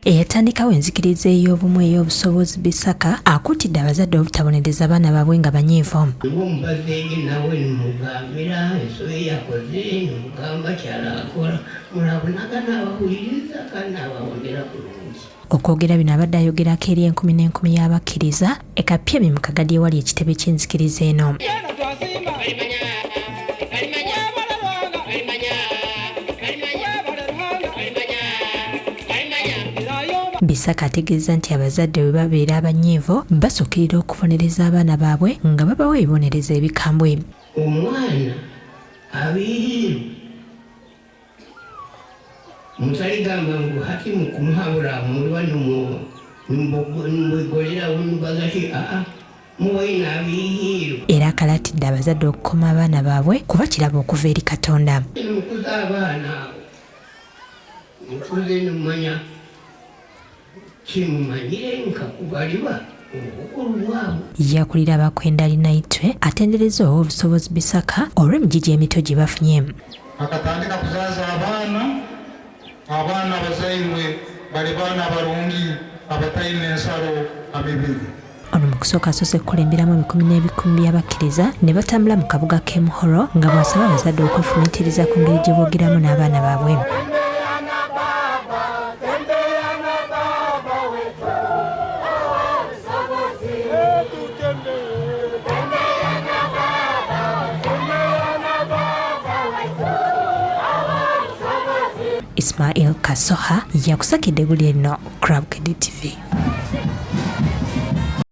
eyatandikawo enzikiriza ey'obumu ey'obusobozi Bisaka akuutidde abazadde obutabonereza abaana baabwe nga banyiivu. Ng'omubazi nawe nimugambira ensobe yakoze nimugamba kyalakola mulabonagana abawuliriza kandi abawondera bulungi. Okwogera bino abadde ayogerako eri 10,000 y'abakkiriza e Kapyemi mu Kagaddi ewali ekitebe ky'enzikiriza eno. Bisaka ategeeza nti abazadde bwe babeera abanyiivu basukirira okubonereza abaana baabwe nga babawa ebibonerezo ebikambwe. Omwana abiyiru mutaligamba ngu hati mukumuhabula mulwa nimbwegolera wumbaga ti muwaina abiyiru. Era akalatidde abazadde okukoma abaana baabwe kuba kiraba okuva eri Katonda. Mukuza abaana mukuze nimumanya kimumanyire nkakubaliba obukulu bwabwe. Yakulira abakwenda alinaitwe atendereza Owoobusobozi Bisaka olw'emigigi emito gye bafunye. Akatandika kuzaaza abaana bazairwe bali baana abalungi abatalina ensalo amibiri. Ono mu kusooka asoose kukulemberamu ebikumi n'ebikumi by'abakkiriza ne batambula mu kabuga k'e Muhoro nga bw'asaba abazadde okwefumiitiriza ku ngeri gye boogeramu n'abaana baabwe. Ismail Kasoha yakusakidde guli eno Bukedde TV.